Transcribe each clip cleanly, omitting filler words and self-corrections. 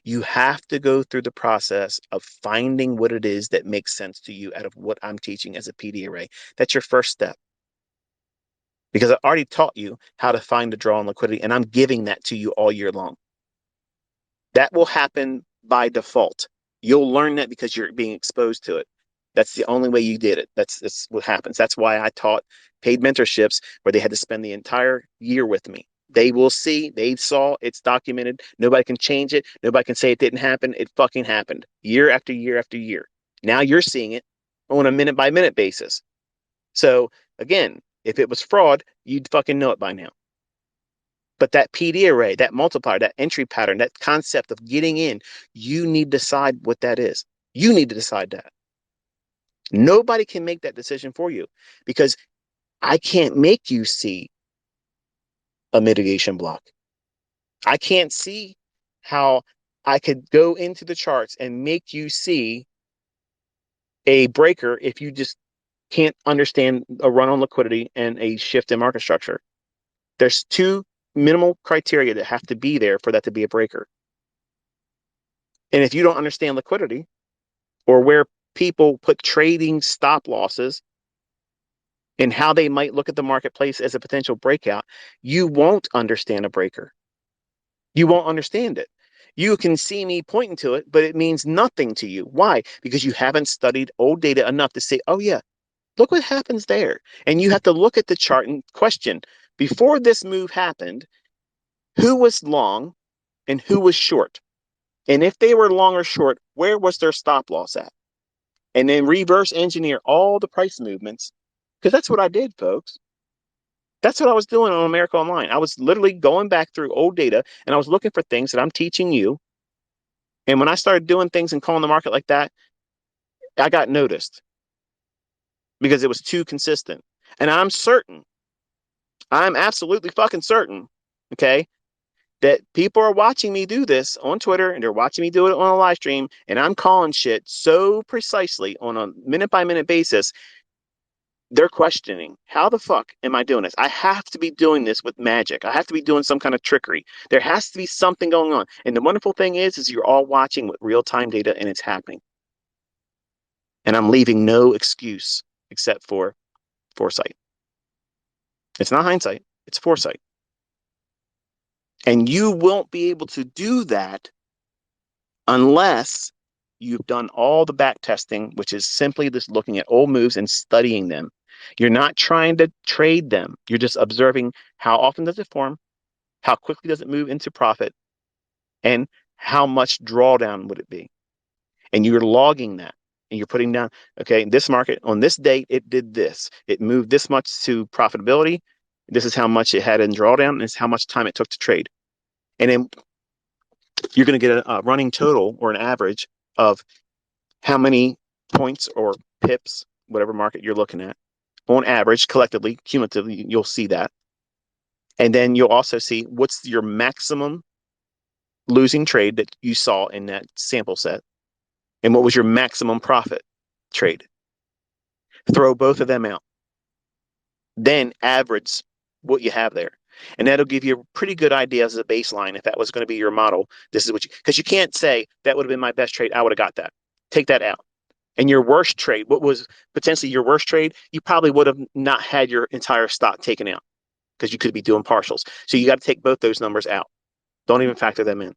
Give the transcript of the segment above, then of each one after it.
You have to go through the process of finding what it is that makes sense to you out of what I'm teaching as a PD array. That's your first step because I already taught you how to find the draw on liquidity, and I'm giving that to you all year long. That will happen by default. You'll learn that because you're being exposed to it. That's the only way you did it. That's what happens. That's why I taught paid mentorships where they had to spend the entire year with me. They will see, they saw, it's documented. Nobody can change it. Nobody can say it didn't happen. It fucking happened year after year after year. Now you're seeing it on a minute by minute basis. So again, if it was fraud, you'd fucking know it by now. But that PD array, that multiplier, that entry pattern, that concept of getting in, you need to decide what that is. You need to decide that. Nobody can make that decision for you because I can't make you see a mitigation block. I can't see how I could go into the charts and make you see a breaker if you just can't understand a run on liquidity and a shift in market structure. There's two minimal criteria that have to be there for that to be a breaker. And if you don't understand liquidity or where people put trading stop losses and how they might look at the marketplace as a potential breakout, you won't understand a breaker. You won't understand it. You can see me pointing to it, but it means nothing to you. Why? Because you haven't studied old data enough to say, oh, yeah, look what happens there. And you have to look at the chart and question before this move happened, who was long and who was short? And if they were long or short, where was their stop loss at? And then reverse engineer all the price movements because that's what I did, folks. That's what I was doing on America Online. I was literally going back through old data and I was looking for things that I'm teaching you. And when I started doing things and calling the market like that, I got noticed because it was too consistent. And I'm absolutely fucking certain, okay, that people are watching me do this on Twitter and they're watching me do it on a live stream. And I'm calling shit so precisely on a minute by minute basis. They're questioning, how the fuck am I doing this? I have to be doing this with magic. I have to be doing some kind of trickery. There has to be something going on. And the wonderful thing is you're all watching with real time data and it's happening. And I'm leaving no excuse except for foresight. It's not hindsight, it's foresight. And you won't be able to do that unless you've done all the back testing, which is simply just looking at old moves and studying them. You're not trying to trade them. You're just observing how often does it form, how quickly does it move into profit, and how much drawdown would it be. And you're logging that and you're putting down, okay, this market on this date, it did this. It moved this much to profitability. This is how much it had in drawdown, and it's how much time it took to trade. And then you're going to get a running total or an average of how many points or pips, whatever market you're looking at, on average, collectively, cumulatively, you'll see that. And then you'll also see what's your maximum losing trade that you saw in that sample set, and what was your maximum profit trade. Throw both of them out. Then average what you have there. And that'll give you a pretty good idea as a baseline if that was going to be your model. This is what you, because you can't say that would have been my best trade. I would have got that. Take that out. And your worst trade, what was potentially your worst trade, you probably would have not had your entire stock taken out because you could be doing partials. So you got to take both those numbers out. Don't even factor them in.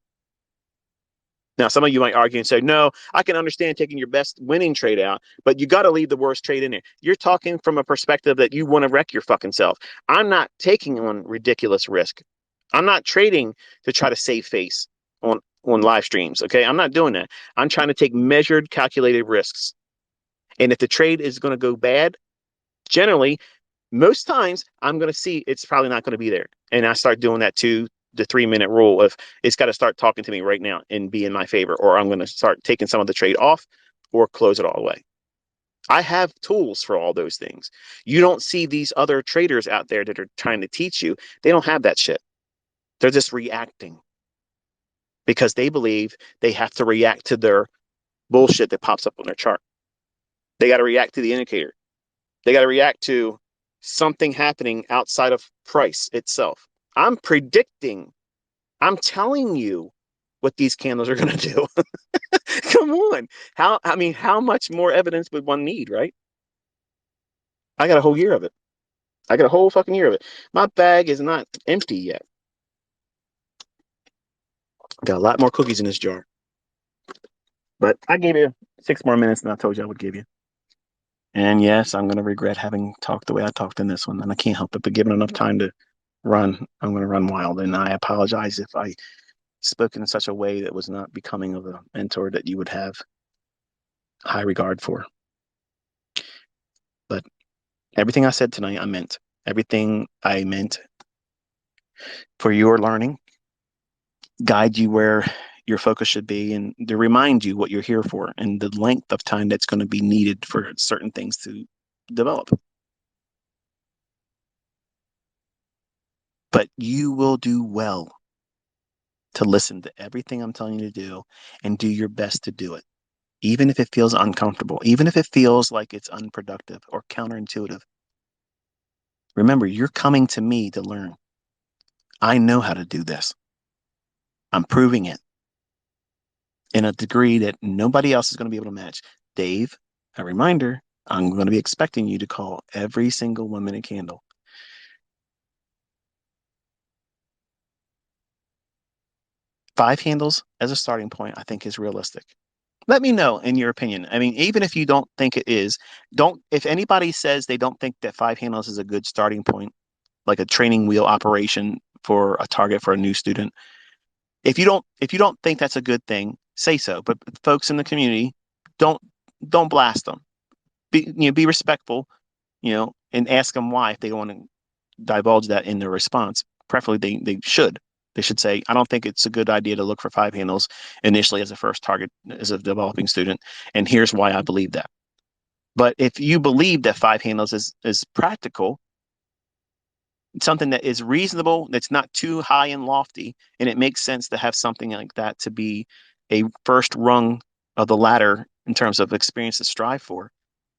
Now, some of you might argue and say, no, I can understand taking your best winning trade out, but you got to leave the worst trade in there. You're talking from a perspective that you want to wreck your fucking self. I'm not taking on ridiculous risk. I'm not trading to try to save face on live streams. Okay. I'm not doing that. I'm trying to take measured, calculated risks. And if the trade is going to go bad, generally, most times I'm going to see it's probably not going to be there. And I start doing that too. The 3 minute rule of it's got to start talking to me right now and be in my favor, or I'm going to start taking some of the trade off or close it all away. I have tools for all those things. You don't see these other traders out there that are trying to teach you. They don't have that shit. They're just reacting because they believe they have to react to their bullshit that pops up on their chart. They got to react to the indicator. They got to react to something happening outside of price itself. I'm predicting, I'm telling you what these candles are going to do. Come on. I mean, how much more evidence would one need, right? I got a whole year of it. I got a whole fucking year of it. My bag is not empty yet. Got a lot more cookies in this jar. But I gave you 6 more minutes than I told you I would give you. And yes, I'm going to regret having talked the way I talked in this one. And I can't help it. But given enough time to run, I'm going to run wild. And I apologize if I spoke in such a way that was not becoming of a mentor that you would have high regard for. But everything I said tonight, I meant. Everything I meant for your learning, guide you where your focus should be, and to remind you what you're here for and the length of time that's going to be needed for certain things to develop. But you will do well to listen to everything I'm telling you to do and do your best to do it, even if it feels uncomfortable, even if it feels like it's unproductive or counterintuitive. Remember, you're coming to me to learn. I know how to do this. I'm proving it in a degree that nobody else is going to be able to match. Dave, a reminder, I'm going to be expecting you to call every single 1 minute candle. 5 handles as a starting point, I think is realistic. Let me know in your opinion. I mean, even if you don't think it is, if anybody says they don't think that 5 handles is a good starting point, like a training wheel operation for a target for a new student, if you don't think that's a good thing, say so. But folks in the community, don't don't blast them. Be respectful, and ask them why if they don't want to divulge that in their response. Preferably, they should. They should say, I don't think it's a good idea to look for 5 handles initially as a first target as a developing student. And here's why I believe that. But if you believe that 5 handles is practical, something that is reasonable, that's not too high and lofty, and it makes sense to have something like that to be a first rung of the ladder in terms of experience to strive for,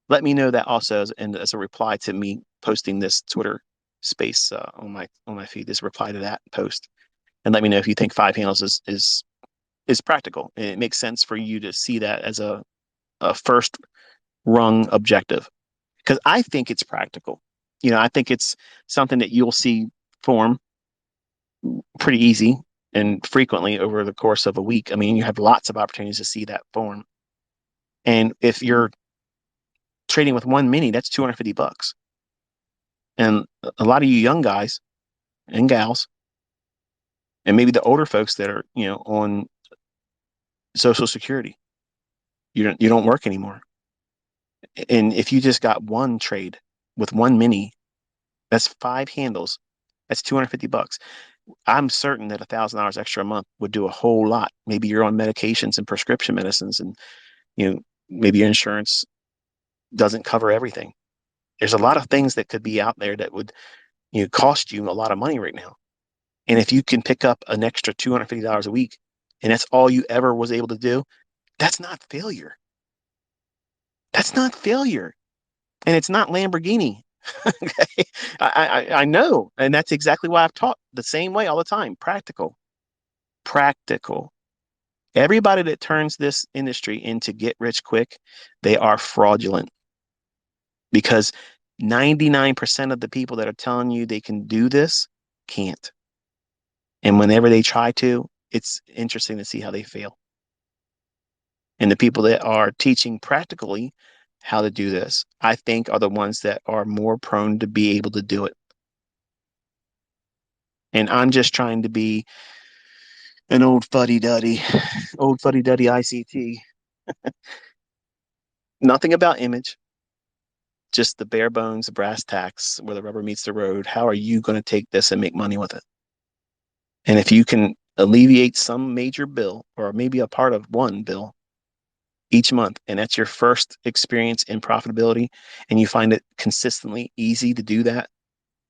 let me know that also as a reply to me posting this Twitter space on my feed. This reply to that post, and let me know if you think 5 handles is practical and it makes sense for you to see that as a first rung objective. Because I think it's practical. I think it's something that you'll see form pretty easy and frequently over the course of a week. I mean, you have lots of opportunities to see that form. And if you're trading with one mini, that's $250. And a lot of you young guys and gals, and maybe the older folks that are, on Social Security, you don't work anymore. And if you just got one trade with one mini, that's 5 handles. That's $250. I'm certain that $1,000 extra a month would do a whole lot. Maybe you're on medications and prescription medicines, and maybe your insurance doesn't cover everything. There's a lot of things that could be out there that would cost you a lot of money right now. And if you can pick up an extra $250 a week, and that's all you ever was able to do, that's not failure. That's not failure. And it's not Lamborghini. Okay. I know. And that's exactly why I've taught the same way all the time. Practical. Practical. Everybody that turns this industry into get rich quick, they are fraudulent, because 99% of the people that are telling you they can do this can't. And whenever they try to, it's interesting to see how they fail. And the people that are teaching practically how to do this, I think, are the ones that are more prone to be able to do it. And I'm just trying to be an old fuddy-duddy ICT. Nothing about image, just the bare bones, the brass tacks, where the rubber meets the road. How are you going to take this and make money with it? And if you can alleviate some major bill, or maybe a part of one bill each month, and that's your first experience in profitability, and you find it consistently easy to do that,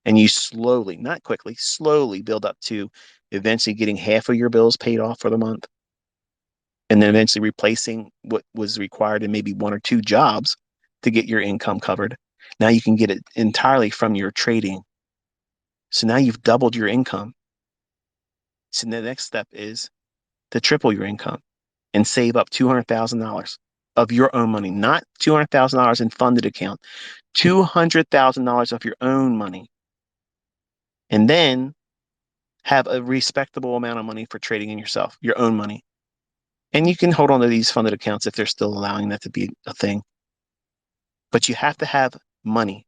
and you slowly, not quickly, slowly build up to eventually getting half of your bills paid off for the month, and then eventually replacing what was required in maybe one or two jobs to get your income covered. Now you can get it entirely from your trading. So now you've doubled your income. So the next step is to triple your income and save up $200,000 of your own money, not $200,000 in funded account, $200,000 of your own money, and then have a respectable amount of money for trading in yourself, your own money. And you can hold on to these funded accounts if they're still allowing that to be a thing. But you have to have money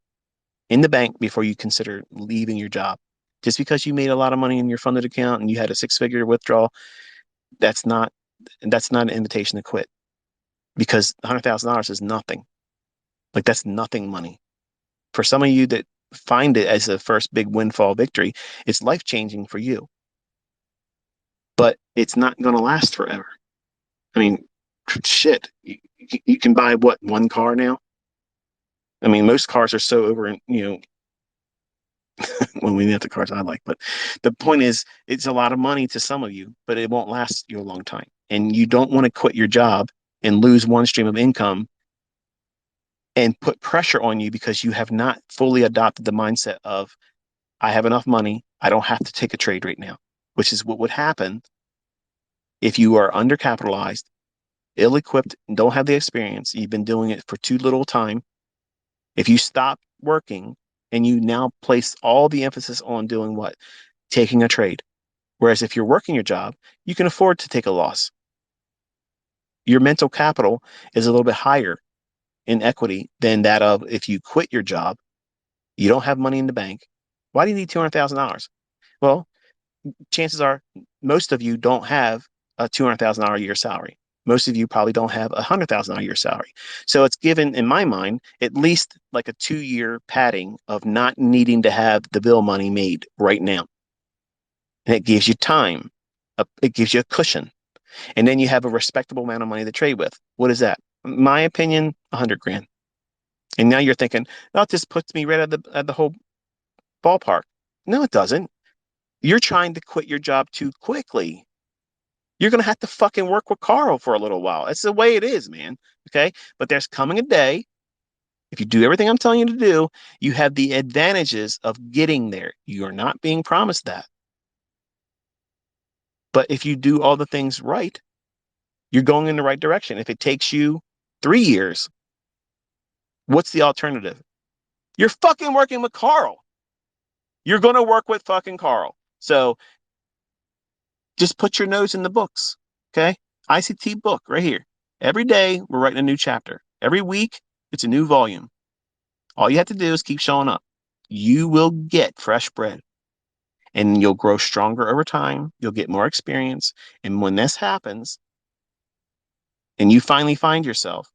in the bank before you consider leaving your job. Just because you made a lot of money in your funded account and you had a six-figure withdrawal, that's not that's not an invitation to quit, because $100,000 is nothing. Like, that's nothing money. For some of you that find it as a first big windfall victory, it's life changing for you, but it's not going to last forever. I mean, shit, you can buy what, one car now? I mean, most cars are so over, when we get the cars I like. But the point is, it's a lot of money to some of you, but it won't last you a long time. And you don't want to quit your job and lose one stream of income and put pressure on you because you have not fully adopted the mindset of, I have enough money, I don't have to take a trade right now, which is what would happen if you are undercapitalized, ill-equipped, and don't have the experience. You've been doing it for too little time. If you stop working and you now place all the emphasis on doing what? Taking a trade. Whereas if you're working your job, you can afford to take a loss. Your mental capital is a little bit higher in equity than that of if you quit your job, you don't have money in the bank. Why do you need $200,000? Well, chances are most of you don't have a $200,000 a year salary. Most of you probably don't have $100,000 a year salary. So it's given, in my mind, at least like a 2-year padding of not needing to have the bill money made right now. And it gives you time. It gives you a cushion. And then you have a respectable amount of money to trade with. What is that? My opinion, 100 grand. And now you're thinking, that just puts me right at the whole ballpark. No, it doesn't. You're trying to quit your job too quickly. You're going to have to fucking work with Carl for a little while. It's the way it is, man. Okay. But there's coming a day, if you do everything I'm telling you to do, you have the advantages of getting there. You're not being promised that. But if you do all the things right, you're going in the right direction. If it takes you 3 years, what's the alternative? You're fucking working with Carl. You're going to work with fucking Carl. So just put your nose in the books. Okay. ICT book right here. Every day we're writing a new chapter. Every week it's a new volume. All you have to do is keep showing up. You will get fresh bread and you'll grow stronger over time. You'll get more experience. And when this happens and you finally find yourself,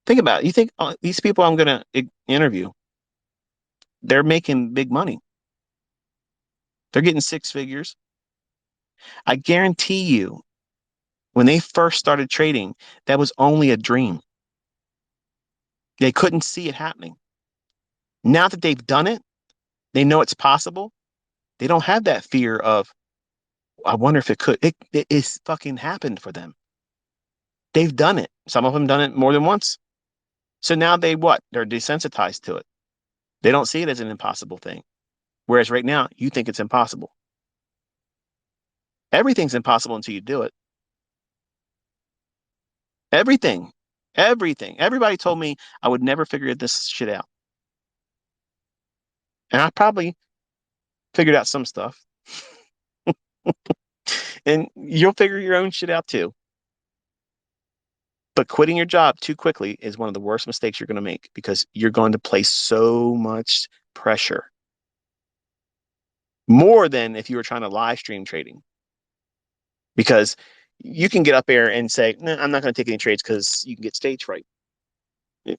think about it. You think, these people I'm going to interview, they're making big money. They're getting six figures. I guarantee you, when they first started trading, that was only a dream. They couldn't see it happening. Now that they've done it, they know it's possible. They don't have that fear of, I wonder if it could. It is fucking happened for them. They've done it. Some of them done it more than once. So now they what? They're desensitized to it. They don't see it as an impossible thing. Whereas right now, you think it's impossible. Everything's impossible until you do it. Everything. Everything. Everybody told me I would never figure this shit out. And I probably figured out some stuff. And you'll figure your own shit out too. But quitting your job too quickly is one of the worst mistakes you're going to make, because you're going to place so much pressure, more than if you were trying to live stream trading. Because you can get up there and say, no, I'm not going to take any trades because you can get stage fright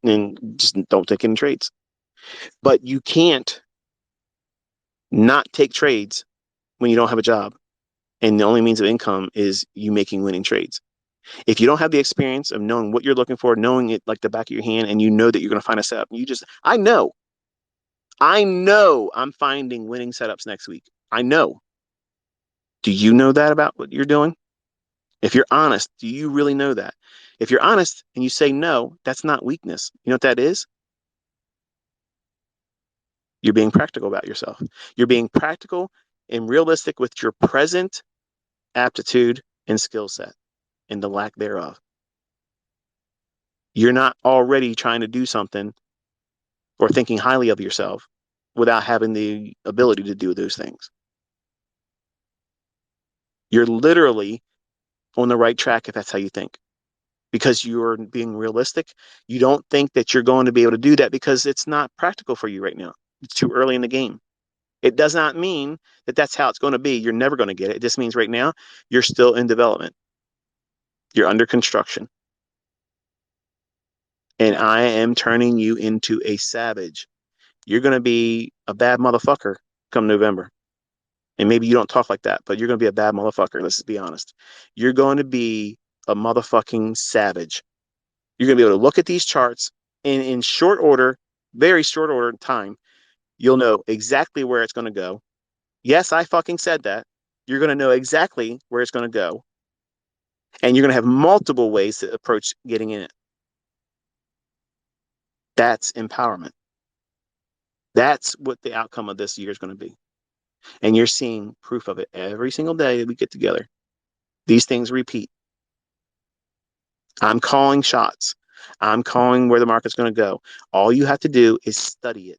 and just don't take any trades. But you can't not take trades when you don't have a job. And the only means of income is you making winning trades. If you don't have the experience of knowing what you're looking for, knowing it like the back of your hand, and you know that you're going to find a setup, I know I'm finding winning setups next week. I know. Do you know that about what you're doing? If you're honest, do you really know that? If you're honest and you say no, that's not weakness. You know what that is? You're being practical about yourself. You're being practical and realistic with your present aptitude and skill set and the lack thereof. You're not already trying to do something or thinking highly of yourself without having the ability to do those things. You're literally on the right track if that's how you think. Because you're being realistic, you don't think that you're going to be able to do that because it's not practical for you right now. It's too early in the game. It does not mean that that's how it's going to be. You're never going to get it. It just means right now you're still in development. You're under construction. And I am turning you into a savage. You're going to be a bad motherfucker come November. And maybe you don't talk like that, but you're going to be a bad motherfucker. Let's just be honest. You're going to be a motherfucking savage. You're going to be able to look at these charts in short order, very short order time. You'll know exactly where it's going to go. Yes, I fucking said that. You're going to know exactly where it's going to go. And you're going to have multiple ways to approach getting in it. That's empowerment. That's what the outcome of this year is going to be. And you're seeing proof of it every single day that we get together. These things repeat. I'm calling shots. I'm calling where the market's going to go. All you have to do is study it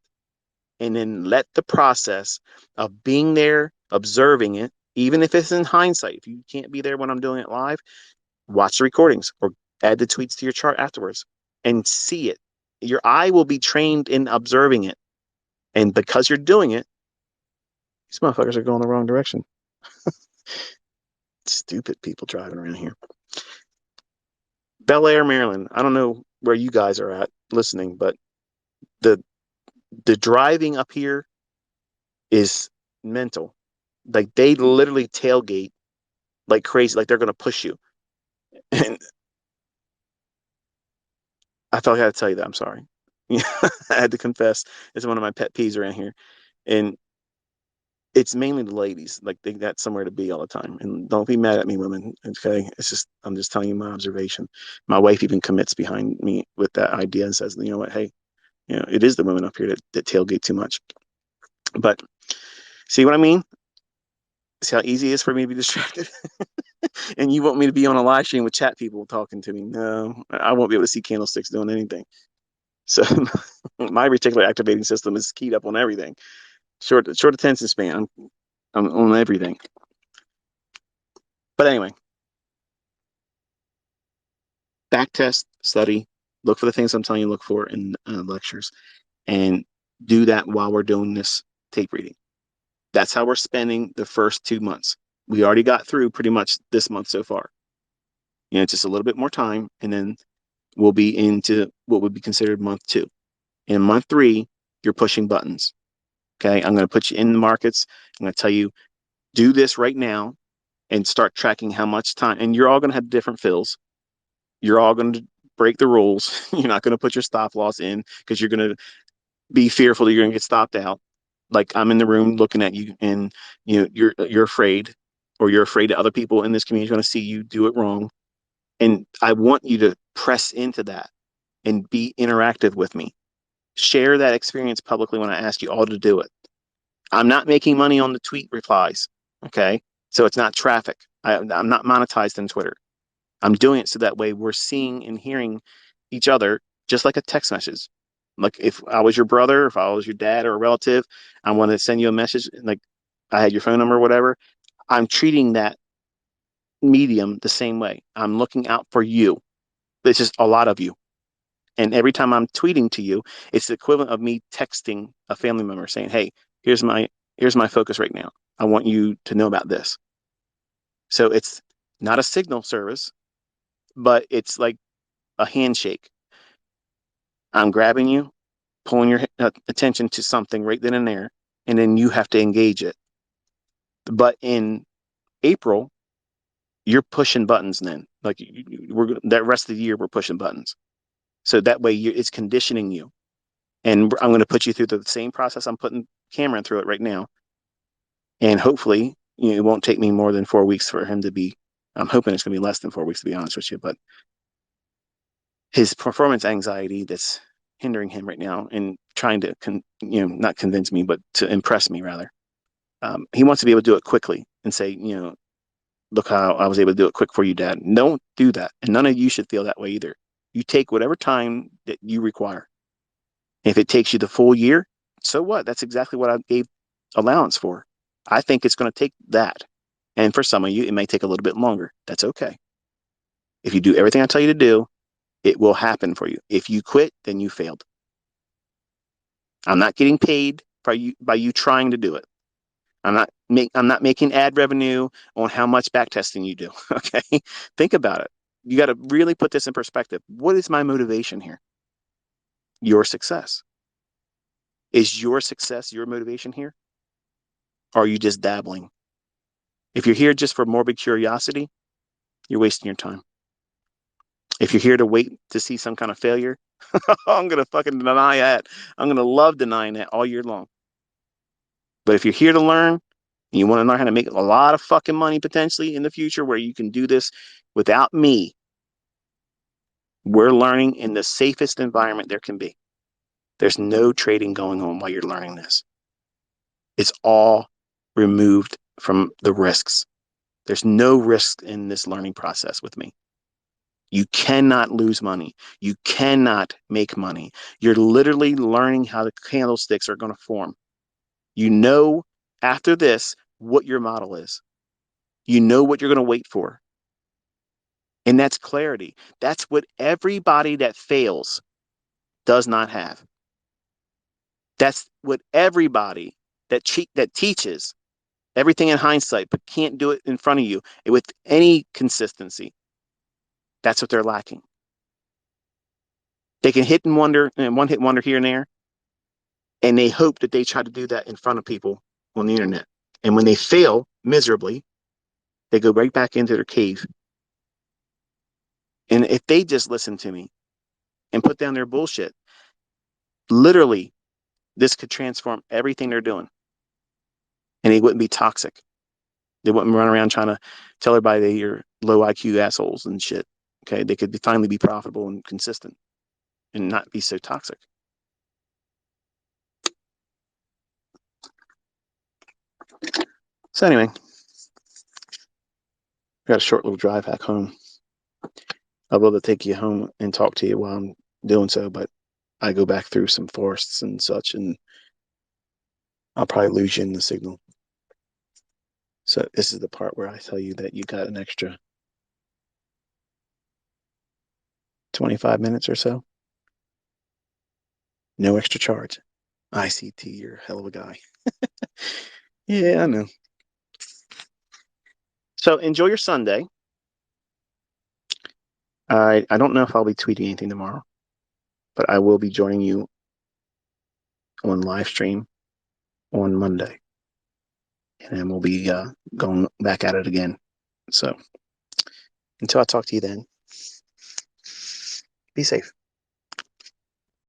and then let the process of being there, observing it, even if it's in hindsight, if you can't be there when I'm doing it live, watch the recordings or add the tweets to your chart afterwards and see it. Your eye will be trained in observing it. And because you're doing it, these motherfuckers are going the wrong direction. Stupid people driving around here. Bel Air, Maryland. I don't know where you guys are at listening, but the the driving up here is mental. Like they literally tailgate like crazy, like they're gonna push you. And I felt like I had to tell you that. I'm sorry. I had to confess. It's one of my pet peeves around here. And it's mainly the ladies. Like they got somewhere to be all the time. And don't be mad at me, women. Okay. It's just I'm just telling you my observation. My wife even commits behind me with that idea and says, you know what, hey, it is the women up here that tailgate too much. But see what I mean? See how easy it is for me to be distracted? And you want me to be on a live stream with chat people talking to me? No, I won't be able to see candlesticks doing anything. So my reticular activating system is keyed up on everything. Short attention span. I'm on everything. But anyway, back test, study, look for the things I'm telling you to look for in lectures, and do that while we're doing this tape reading. That's how we're spending the first 2 months. We already got through pretty much this month so far. Just a little bit more time, and then we'll be into what would be considered month 2. In month 3, you're pushing buttons. Okay, I'm going to put you in the markets. I'm going to tell you, do this right now and start tracking how much time. And you're all going to have different fills. You're all going to break the rules. You're not going to put your stop loss in because you're going to be fearful that you're going to get stopped out. Like I'm in the room looking at you, and you're afraid, or you're afraid that other people in this community are going to see you do it wrong. And I want you to press into that and be interactive with me. Share that experience publicly when I ask you all to do it. I'm not making money on the tweet replies. Okay. So it's not traffic. I'm not monetized in Twitter. I'm doing it so that way we're seeing and hearing each other just like a text message. Like if I was your brother, if I was your dad or a relative, I want to send you a message, like I had your phone number or whatever. I'm treating that medium the same way. I'm looking out for you. It's just a lot of you. And every time I'm tweeting to you, it's the equivalent of me texting a family member saying, hey, here's my focus right now. I want you to know about this. So it's not a signal service, but it's like a handshake. I'm grabbing you, pulling your attention to something right then and there, and then you have to engage it. But in April, you're pushing buttons then. Like we're that rest of the year, we're pushing buttons. So that way it's conditioning you. And I'm going to put you through the same process I'm putting Cameron through it right now. And hopefully, it won't take me more than 4 weeks for him to be. I'm hoping it's going to be less than 4 weeks, to be honest with you. But his performance anxiety that's hindering him right now and trying to, not convince me, but to impress me rather. He wants to be able to do it quickly and say, look how I was able to do it quick for you, Dad. Don't do that. And none of you should feel that way either. You take whatever time that you require. If it takes you the full year, so what? That's exactly what I gave allowance for. I think it's going to take that. And for some of you, it may take a little bit longer. That's okay. If you do everything I tell you to do, it will happen for you. If you quit, then you failed. I'm not getting paid by you trying to do it. I'm not making ad revenue on how much back testing you do. Okay. Think about it. You got to really put this in perspective. What is my motivation here? Your success. Is your success your motivation here? Or are you just dabbling? If you're here just for morbid curiosity, you're wasting your time. If you're here to wait to see some kind of failure, I'm going to fucking deny that. I'm going to love denying that all year long. But if you're here to learn, and you want to learn how to make a lot of fucking money potentially in the future where you can do this without me, we're learning in the safest environment there can be. There's no trading going on while you're learning this. It's all removed from the risks. There's no risk in this learning process with me. You cannot lose money. You cannot make money. You're literally learning how the candlesticks are going to form. You know, after this, what your model is. You know what you're going to wait for. And that's clarity. That's what everybody that fails does not have. That's what everybody that teaches everything in hindsight, but can't do it in front of you with any consistency. That's what they're lacking. They can hit and wonder and one hit wonder here and there, and they hope that they try to do that in front of people on the internet. And when they fail miserably, they go right back into their cave. And if they just listen to me and put down their bullshit, literally, this could transform everything they're doing. And it wouldn't be toxic. They wouldn't run around trying to tell everybody they're low IQ assholes and shit. Okay. They could finally be profitable and consistent and not be so toxic. So anyway, got a short little drive back home. I'll be able to take you home and talk to you while I'm doing so, but I go back through some forests and such, and I'll probably lose you in the signal. So this is the part where I tell you that you got an extra 25 minutes or so. No extra charge. ICT, you're a hell of a guy. Yeah, I know. So enjoy your Sunday. I don't know if I'll be tweeting anything tomorrow, but I will be joining you on live stream on Monday. And then we'll be going back at it again. So until I talk to you then, be safe.